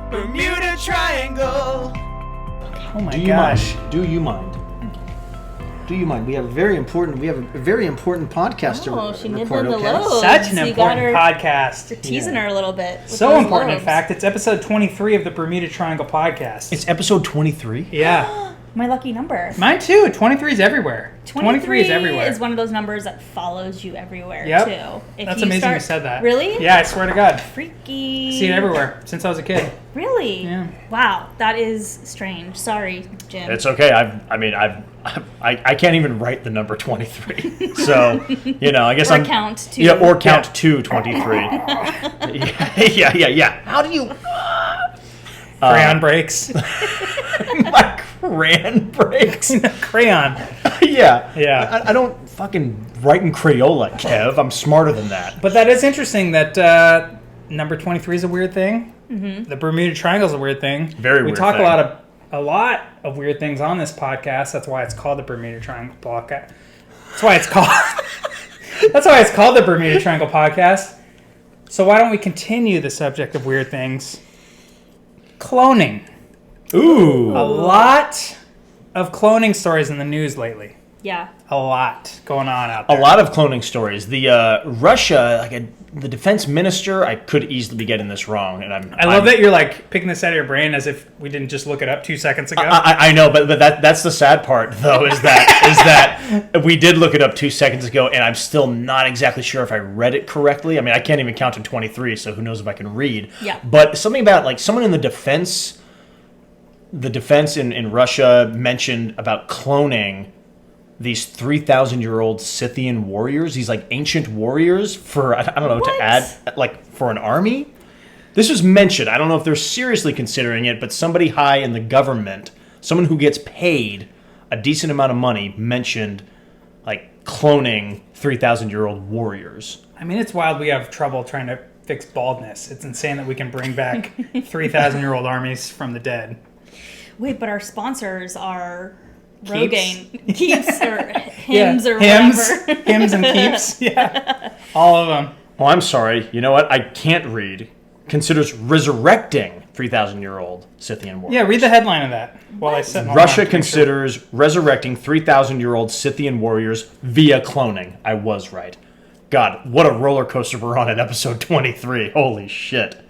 Bermuda Triangle. Oh my gosh. Do you mind? We have a very important podcast to record. She nibbling the lobes. Such an You important got podcast. You're teasing her a little bit. with So those important, in lobes. fact. It's episode 23 of the Bermuda Triangle podcast. It's episode 23? Yeah. My lucky number. Mine too. 23 is everywhere. 23 is everywhere. is one of those numbers that follows you everywhere, Yep. too. If That's you amazing you said that. Really? Yeah, I swear to God. Freaky. See it everywhere since I was a kid. Really? Yeah. Wow, that is strange. Sorry, Jim. It's okay. I can't even write the number 23. So, I guess Or count to. Yeah, or count to 23. yeah. How do you... Crayon breaks. My crayon breaks? Crayon. Yeah. Yeah. I don't fucking write in Crayola, Kev. I'm smarter than that. But that is interesting that number 23 is a weird thing. Mm-hmm. The Bermuda Triangle is a weird thing. Very weird We talk thing. a lot of weird things on this podcast. That's why it's called the Bermuda Triangle podcast. That's why it's called the Bermuda Triangle podcast. So why don't we continue the subject of weird things? Cloning. Ooh. A lot of cloning stories in the news lately. Yeah. A lot going on out there. A lot of cloning stories. The Russia, the defense minister, I could easily be getting this wrong, and I love that you're picking this out of your brain as if we didn't just look it up 2 seconds ago. I know, but that's the sad part, though, is that we did look it up 2 seconds ago, and I'm still not exactly sure if I read it correctly. I mean, I can't even count to 23, so who knows if I can read. Yeah. But something about someone in the defense in Russia mentioned about cloning these 3,000-year-old Scythian warriors, these ancient warriors for, I don't know, What? to add, for an army. This was mentioned. I don't know if they're seriously considering it, but somebody high in the government, someone who gets paid a decent amount of money, mentioned, cloning 3,000-year-old warriors. I mean, it's wild we have trouble trying to fix baldness. It's insane that we can bring back 3,000-year-old armies from the dead. Wait, but our sponsors are Keeps? Rogaine. Keeps or Hims or whatever. Hims and Keeps. Yeah. All of them. Oh, I'm sorry. You know what? I can't read. Considers resurrecting 3,000-year-old Scythian warriors. Yeah, read the headline of that while I sit. Russia considers resurrecting 3,000-year-old Scythian warriors via cloning. I was right. God, what a roller coaster we're on at episode 23. Holy shit.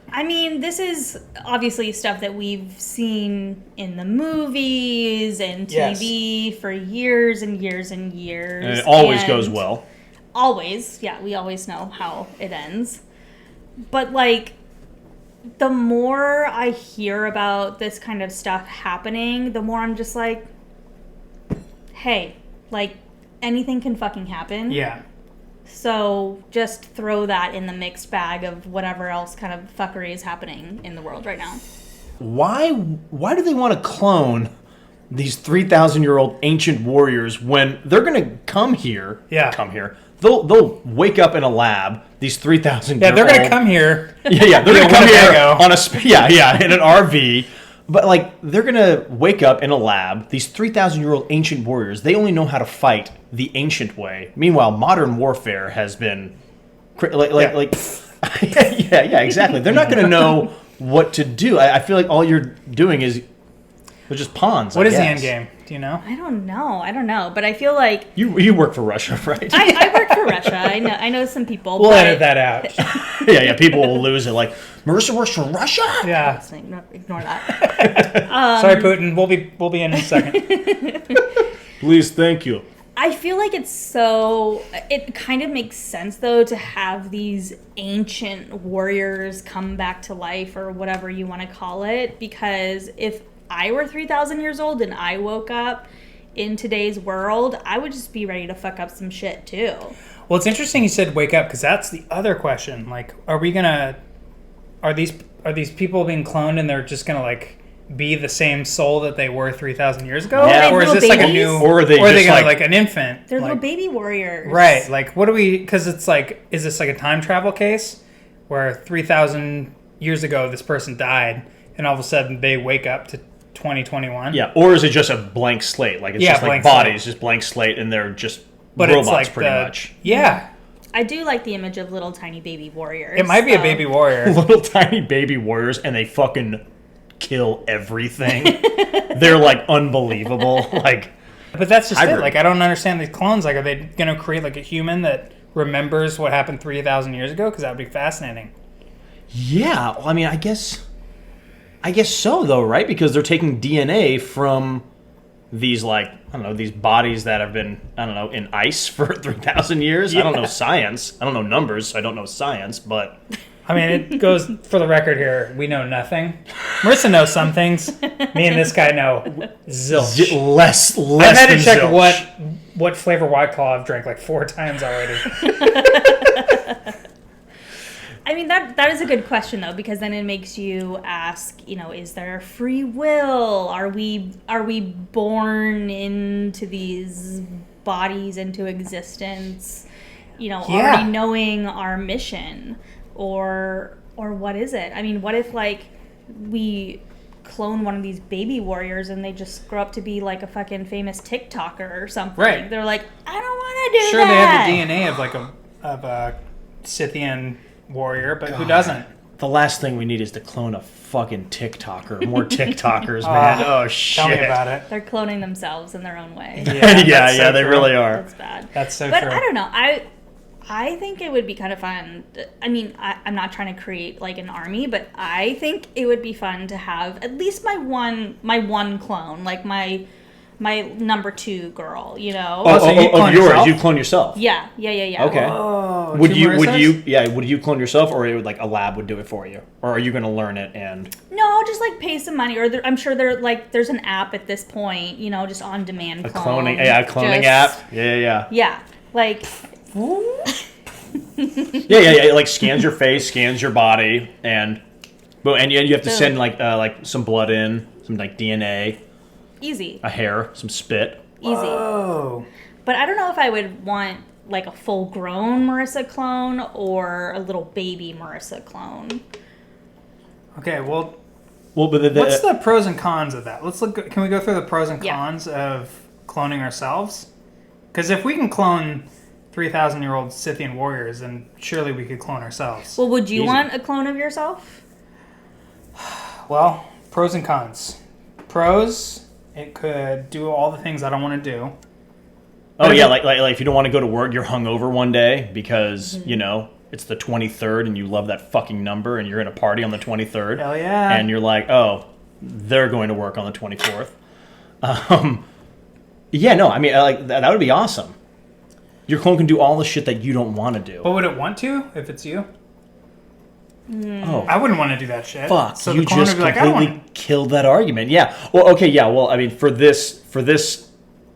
I mean, this is obviously stuff that we've seen in the movies and TV for years and years and years. And it always goes well. Always. Yeah, we always know how it ends. But, the more I hear about this kind of stuff happening, the more I'm just like, hey, anything can fucking happen. Yeah. So just throw that in the mixed bag of whatever else kind of fuckery is happening in the world right now. Why do they want to clone these 3,000-year-old ancient warriors when they're going to come here? Yeah. Come here. They'll wake up in a lab, these 3,000-year-old... Yeah, they're going to come here. Yeah, they're going to come here Winnebago. on in an RV. But, they're going to wake up in a lab, these 3,000-year-old ancient warriors. They only know how to fight the ancient way. Meanwhile, modern warfare has been... Yeah, exactly. They're not going to know what to do. I feel like all you're doing is... They're just pawns, What I is the guess. end game? Do you know? I don't know. But I feel like... You work for Russia, right? I work for Russia. I know some people. We'll but edit that out. yeah, people will lose it. Marissa works for Russia? Yeah. Ignore that. Sorry, Putin. We'll be in a second. Please, thank you. I feel like it kind of makes sense, though, to have these ancient warriors come back to life or whatever you want to call it. Because if I were 3,000 years old and I woke up in today's world, I would just be ready to fuck up some shit, too. Well, it's interesting you said wake up because that's the other question. Are these people being cloned and they're just gonna be the same soul that they were 3,000 years ago? Yeah. Or is this Little a new? babies? Or are they just gonna an infant? They're little baby warriors. Right. What do we? Because it's is this a time travel case where 3,000 years ago this person died and all of a sudden they wake up to 2021? Yeah, or is it just a blank slate? It's just blank bodies, slate. just blank slate, and they're just But robots it's pretty much. Yeah. I do like the image of little tiny baby warriors. It might be a baby warrior. Little tiny baby warriors, and they fucking kill everything. They're like unbelievable. Like, But that's just hybrid. it. Like, I don't understand these clones. Like, are they going to create like a human that remembers what happened 3,000 years ago? Because that would be fascinating. yeah. Well, I mean, I guess so though, right? Because they're taking DNA from these, like, I don't know, these bodies that have been, I don't know, in ice for 3,000 years. I don't know science. I don't know numbers, so I don't know science, but I mean, it goes, for the record here, we know nothing. Marissa knows some things. Me and this guy know zilch. less I've had than to check zilch. what flavor White Claw I've drank like 4 times already. I mean, that is a good question, though, because then it makes you ask, is there free will? Are we born into these bodies, into existence, already knowing our mission? Or what is it? I mean, what if, like, we clone one of these baby warriors and they just grow up to be, like, a fucking famous TikToker or something? Right. They're like, I don't want to do Sure, that. they have the DNA of like a Scythian warrior, but who doesn't? The last thing we need is to clone a fucking TikToker. More TikTokers, man. Oh, shit. Tell me about it. They're cloning themselves in their own way. Yeah, that's so they true. really are. That's bad. That's so But true. I don't know. I think it would be kind of fun. I mean, I'm not trying to create like an army, but I think it would be fun to have at least my one clone, like my number 2 girl. Oh, so you clone of yours, yourself? you clone yourself. Yeah. Okay. Oh, Would 2 you Marissas? would you clone yourself, or it would, like, a lab would do it for you, or are you going to learn it and? No, I'll just like pay some money, or I'm sure there's an app at this point, just on demand. A clone, cloning app. Yeah. Yeah, like. Yeah. Like, scans your face, scans your body, and you have to send like some blood in, some like DNA, Easy. a hair, some spit. Easy. Oh. But I don't know if I would want like a full-grown Marissa clone or a little baby Marissa clone. Okay, well, But what's the pros and cons of that? Let's look. Can we go through the pros and Yeah. cons of cloning ourselves? Because if we can clone 3,000-year-old Scythian warriors, then surely we could clone ourselves. Well, would you Easy. want a clone of yourself? Well, pros and cons. Pros, it could do all the things I don't want to do. Oh yeah, like if you don't want to go to work, you're hungover one day because it's the 23rd and you love that fucking number and you're in a party on the 23rd. Hell yeah. And you're like, oh, they're going to work on the 24th. Yeah, no, I mean, like that would be awesome. Your clone can do all the shit that you don't want to do. But would it want to if it's you? Oh, I wouldn't want to do that shit. fuck! So You the clone just would be like, I don't completely want. killed that argument. Yeah. Well, okay. Yeah. Well, I mean, for this,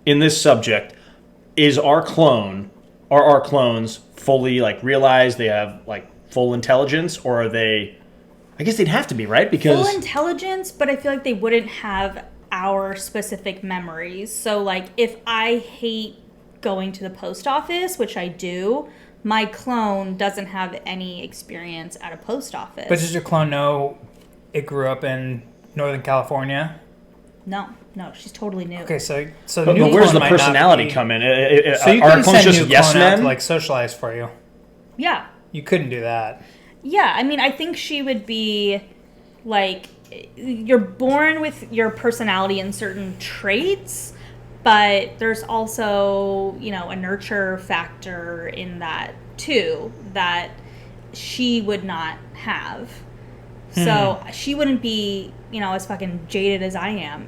in this subject, are our clones fully like realized? They have like full intelligence, or are they? I guess they'd have to be, right? Because Full intelligence, but I feel like they wouldn't have our specific memories. So, like, if I hate going to the post office, which I do, my clone doesn't have any experience at a post office. But does your clone know it grew up in Northern California? No, she's totally new. Okay, so the but new where's clone the might not personality be- come in? So you Are couldn't clones send just new yes clone out men? to like socialize for you. Yeah. You couldn't do that. Yeah, I mean, I think she would be, like, you're born with your personality and certain traits, but there's also, a nurture factor in that, too, that she would not have. So she wouldn't be, as fucking jaded as I am,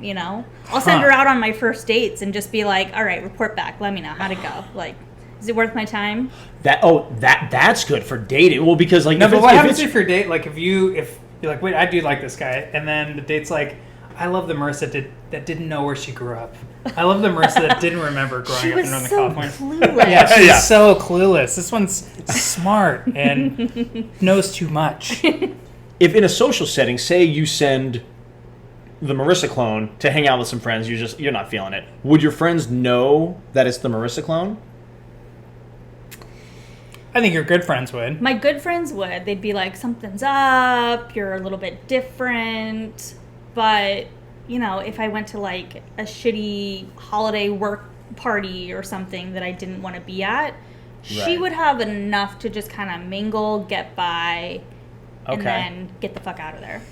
I'll send her out on my first dates and just be like, all right, report back. Let me know how'd it go. Like, is it worth my time? That's good for dating. Well, because like No, if but it's- what if happens it's- if your date, like, if you're like, wait, I do like this guy, and then the date's like, I love the Marissa that didn't know where she grew up. I love the Marissa that didn't remember growing She up in was Northern so California. clueless. Yeah, she's Yeah. so clueless. This one's smart and knows too much. if in a social setting, say you send the Marissa clone to hang out with some friends, you're not feeling it. Would your friends know that it's the Marissa clone? I think your good friends would. My good friends would. They'd be like, something's up, you're a little bit different. But, if I went to like a shitty holiday work party or something that I didn't want to be at, She Right. would have enough to just kind of mingle, get by, and Okay. then get the fuck out of there.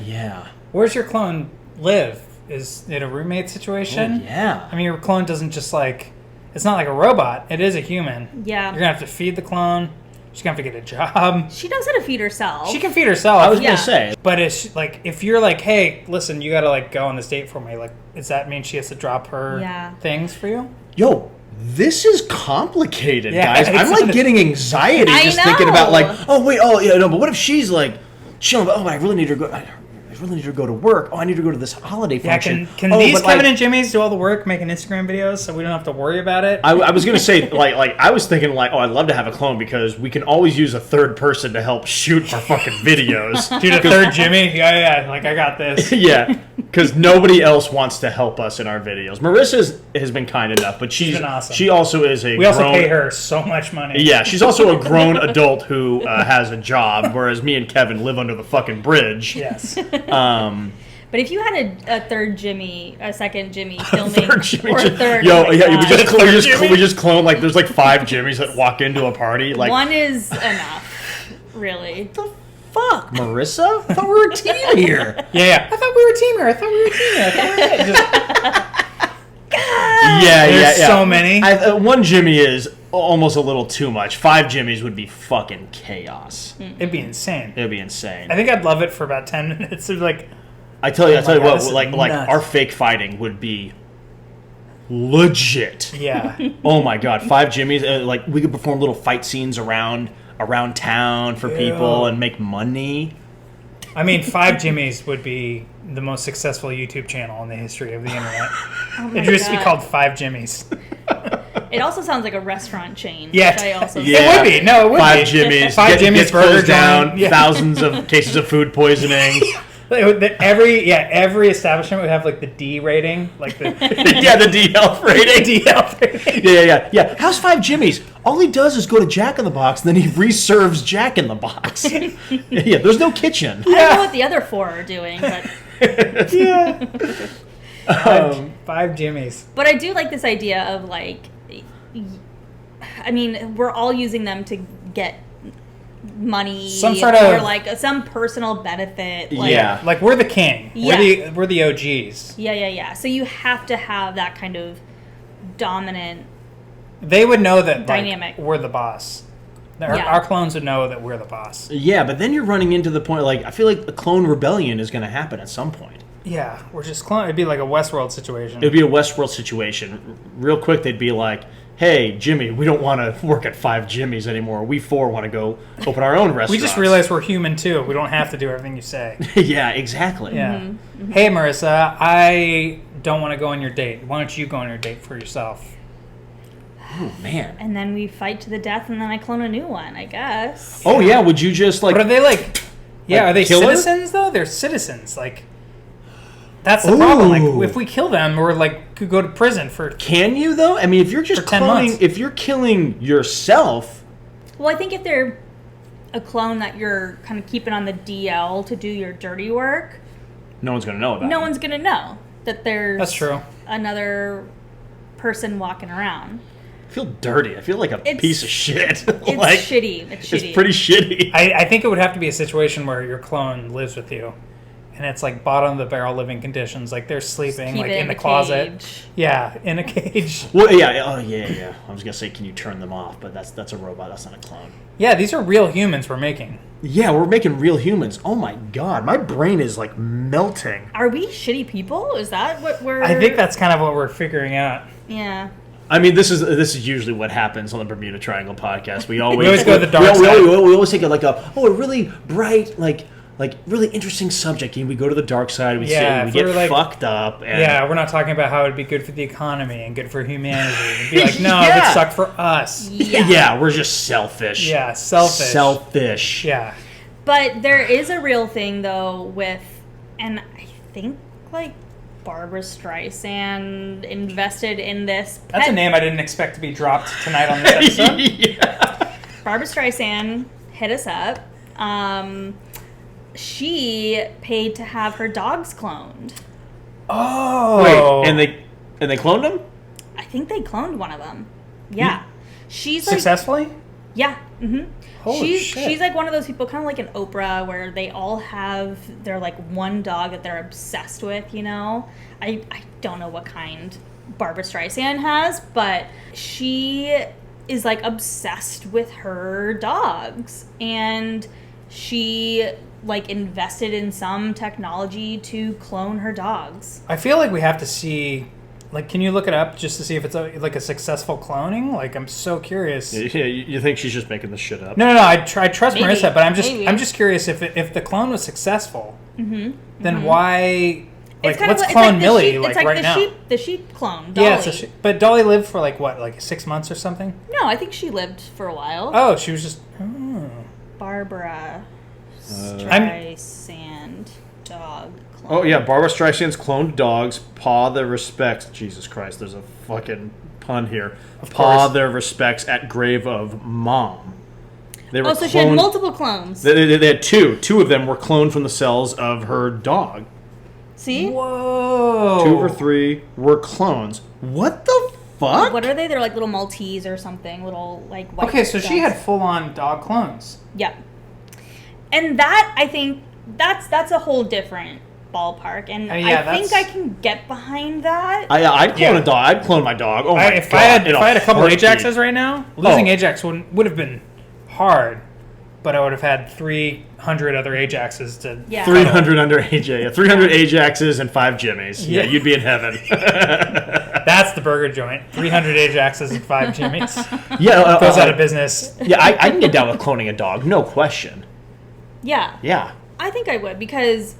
Yeah. Where's your clone live? Is it a roommate situation? Oh, yeah. I mean, your clone doesn't just like, it's not like a robot. It is a human. Yeah. You're going to have to feed the clone. She's going to have to get a job. She knows how to feed herself. She can feed herself. I was Yeah. gonna say. But it's like, if you're like, hey, listen, you got to like go on this date for me. Like, does that mean she has to drop her Yeah. things for you? Yo, this is complicated, Yeah, guys. I'm it's- like getting anxiety I just thinking about know. like, oh wait, oh yeah, no, but what if she's like chilling? Oh, I really need her to go. I really need her to go to work. Oh, I need to go to this holiday Yeah, function. can oh, these but, Kevin like, and Jimmy's do all the work making Instagram videos so we don't have to worry about it? I was gonna say like I was thinking like, oh, I'd love to have a clone because we can always use a third person to help shoot our fucking videos. Dude, a third Jimmy? Yeah, like I got this. Yeah, because nobody else wants to help us in our videos. Marissa has been kind enough, but she's been awesome. she also is a We also grown, pay her so much money. Yeah, she's also a grown adult who has a job, whereas me and Kevin live under the fucking bridge. Yes. But if you had a third Jimmy, a second Jimmy filming, Third Jimmy, or a third, yo, oh my yeah, we God. just clone like there's like 5 Jimmys that walk into a party. Like, One is enough, really. what the fuck, Marissa? I thought we were a team here. Yeah. I thought we were a team here. I thought we were a team here. Yeah, There's yeah. so many. One Jimmy is almost a little too much. 5 Jimmys would be fucking chaos. It'd be insane. It'd be insane. I think I'd love it for about 10 minutes. It's like, I tell you my God, what, this is like nuts. our fake fighting would be legit. yeah. Oh my God, 5 Jimmys! Like we could perform little fight scenes around town for people and make money. I mean, 5 Jimmys would be the most successful YouTube channel in the history of the internet. Oh my It'd just be God. called 5 Jimmys. It also sounds like a restaurant chain. Yeah, which I also it would be. No, it would 5 be. Jimmys, 5 Jimmys gets burger closed down. joint. Yeah. Thousands of cases of food poisoning. Every establishment would have like the D rating, like the Yeah, the D health rating. D health rating. Yeah. How's 5 Jimmys? All he does is go to Jack in the Box, and then he reserves Jack in the Box. Yeah, there's no kitchen. I don't know what the other 4 are doing, but 5 Jimmys. but I do like this idea of like, I mean, we're all using them to get money, Some sort or of- like some personal benefit. Like, Yeah. Like we're the king. Yeah. We're the OGs. yeah. So you have to have that kind of dominant. They would know that like, Dynamic. we're the boss. Yeah. Our clones would know that we're the boss. Yeah, but then you're running into the point, like, I feel like a clone rebellion is going to happen at some point. Yeah, we're just clone. It'd be like a Westworld situation. It would be a Westworld situation. Real quick, they'd be like, hey, Jimmy, we don't want to work at 5 Jimmys anymore. We 4 want to go open our own restaurant. We just realized we're human too. We don't have to do everything you say. Yeah, exactly. Yeah. Mm-hmm. Hey, Marissa, I don't want to go on your date. Why don't you go on your date for yourself? Oh, man. And then we fight to the death, and then I clone a new one, I guess. Oh, yeah, would you just, like... But are they like? Yeah, Like are they killer? citizens though? They're citizens. Like, that's the problem. Like, if we kill them, we're like could go to prison for. Can you, though? I mean, if you're just For 10 cloning... months. If you're killing yourself... Well, I think if they're a clone that you're kind of keeping on the DL to do your dirty work, No one's going to know about no it. one's gonna know that there's That's true. another person walking around. I feel dirty. I feel like a It's- piece of shit. It's like, shitty. It's shitty. It's pretty shitty. I think it would have to be a situation where your clone lives with you, and it's like bottom of the barrel living conditions. Like they're sleeping Keep like it in the a closet. cage. Yeah, in a cage. Well, yeah. Oh, yeah. I was going to say, can you turn them off? But that's a robot. That's not a clone. Yeah, these are real humans we're making. Yeah, we're making real humans. Oh, my God. My brain is, like, melting. Are we shitty people? Is that what we're? I think that's kind of what we're figuring out. Yeah. I mean, this is usually what happens on the Bermuda Triangle podcast. We always, always go to the dark we side. always take a really bright, like really interesting subject, and we go to the dark side. We Yeah, we if get we're like- fucked up. And Yeah, we're not talking about how it'd be good for the economy and good for humanity. It'd be like, no, Yeah. it suck for us. yeah, we're just selfish. Yeah, selfish. Selfish. Yeah. But there is a real thing though with, and I think like Barbra Streisand invested in this. That's a name I didn't expect to be dropped tonight on this episode. Yeah. Barbra Streisand hit us up. She paid to have her dogs cloned. Oh. Wait, and they cloned him? I think they cloned one of them. Yeah. She's like, Successfully? yeah. Mm-hmm. Holy shit. She's like one of those people, kind of like an Oprah, where they all have their like one dog that they're obsessed with, you know? I don't know what kind Barbra Streisand has, but she is like obsessed with her dogs. And she like invested in some technology to clone her dogs. I feel like we have to see, like, can you look it up just to see if it's like a successful cloning? Like, I'm so curious. Yeah, you think she's just making this shit up? No. I trust Maybe, Marissa, but I'm maybe. just curious if the clone was successful, then why? Like, It's kind let's of clone the Millie sheep, like it's like right now. the sheep clone, Dolly. Yeah, but Dolly lived for like what, like 6 months or something? No, I think she lived for a while. Oh, she was just. Oh. Barbra Streisand dog clone. Oh yeah, Barbra Streisand's cloned dogs paw their respects. Jesus Christ, there's a fucking pun here. Paw course. their respects at grave of mom. They were So she had multiple clones. They had two. Two of them were cloned from the cells of her dog. See? Whoa. 2 or 3 were clones. What the fuck? What are they? They're like little Maltese or something. Little like white Okay, so she dogs. had full-on dog clones. Yep. And that, I think, that's a whole different ballpark. And yeah, I think I can get behind that. I'd clone Yeah. a dog. I'd clone my dog. Oh my If god! I had in a couple heartbeat. Ajaxes right now, losing Oh. Ajax would have been hard, but I would have had 300 other Ajaxes to. Yeah. 300 under AJ. Yeah, 300 Ajaxes and 5 Jimmys. Yeah, Yeah. you'd be in heaven. That's the burger joint. 300 Ajaxes and 5 Jimmys. Yeah, Goes out of business. Yeah, I can get down with cloning a dog, no question. Yeah. Yeah. I think I would, because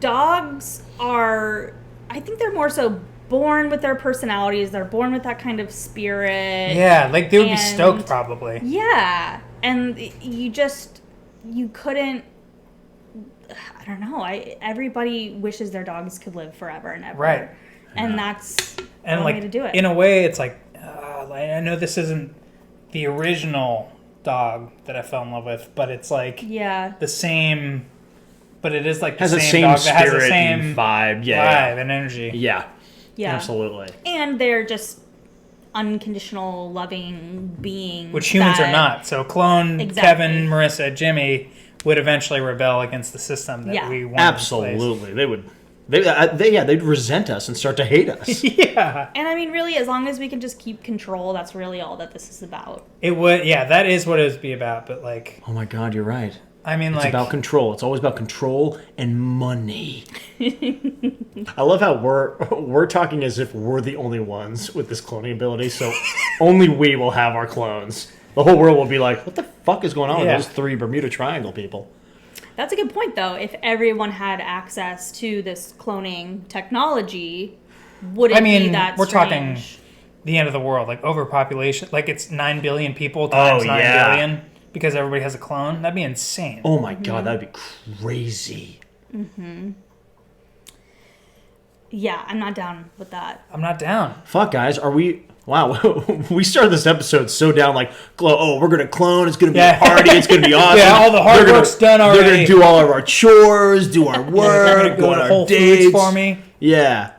dogs are, I think they're more so born with their personalities. They're born with that kind of spirit. Yeah, like they would be And- stoked probably. Yeah. And you couldn't, I don't know. Everybody wishes their dogs could live forever and ever. Right. And that's And one like way to do it. in a way, it's like I know this isn't the original dog that I fell in love with, but it's like yeah. the same. But it is like the Has the same same dog that has spirit the same and vibe. Yeah. vibe and energy. Yeah. Yeah. Absolutely. And they're just unconditional, loving beings. Which humans that- are not. So clone Exactly. Kevin, Marissa, Jimmy would eventually rebel against the system that Yeah. we want. Absolutely. They would. They'd resent us and start to hate us. Yeah. And I mean, really, as long as we can just keep control, that's really all that this is about. It would. Yeah, that is what it would be about. But like, Oh my God, you're right. I mean, It's like, about control. It's always about control and money. I love how we're talking as if we're the only ones with this cloning ability, so only we will have our clones. The whole world will be like, what the fuck is going on Yeah. with those 3 Bermuda Triangle people? That's a good point, though. If everyone had access to this cloning technology, would it I mean, be that we're talking strange? the end of the world, like overpopulation. Like it's 9 billion people times Oh, 9 yeah. billion because everybody has a clone. That'd be insane. Oh my God, that'd be crazy. Yeah, I'm not down with that. I'm not down. Fuck, guys, are we... Wow, we started this episode so down, like, oh, we're going to clone, it's going to be Yeah. a party, it's going to be awesome. Yeah, all the hard They're gonna- work's done They're going already. to do all of our chores, do our They're work, gonna go go on to our Whole dates. Foods for me. Yeah.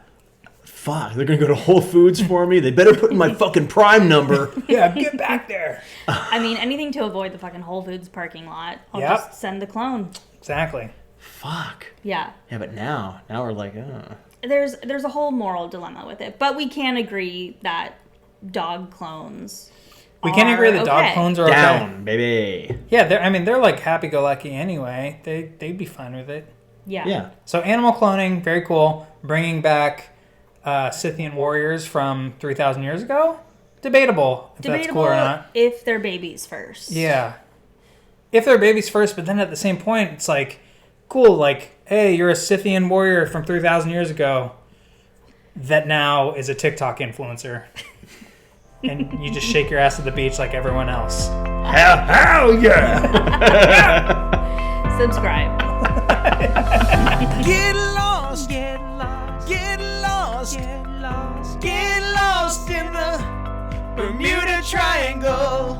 Fuck, they're going to go to Whole Foods for me. They better put in my fucking Prime number. Yeah, get back there. I mean, anything to avoid the fucking Whole Foods parking lot. I'll Yep. just send the clone. Exactly. Fuck. Yeah. Yeah, but now we're like, There's a whole moral dilemma with it, but we can agree that dog clones. We can agree that dog okay. clones are okay. down, baby. Yeah, they're like happy-go-lucky anyway. They'd be fine with it. Yeah. Yeah. So animal cloning, very cool. Bringing back Scythian warriors from 3,000 years ago, debatable if that's cool or not. if they're babies first. Yeah, if they're babies first, but then at the same point, it's like cool. Like, hey, you're a Scythian warrior from 3,000 years ago that now is a TikTok influencer, and you just shake your ass at the beach like everyone else. Hell yeah! Subscribe. Get lost, get lost, get lost, get lost, get lost in the Bermuda Triangle.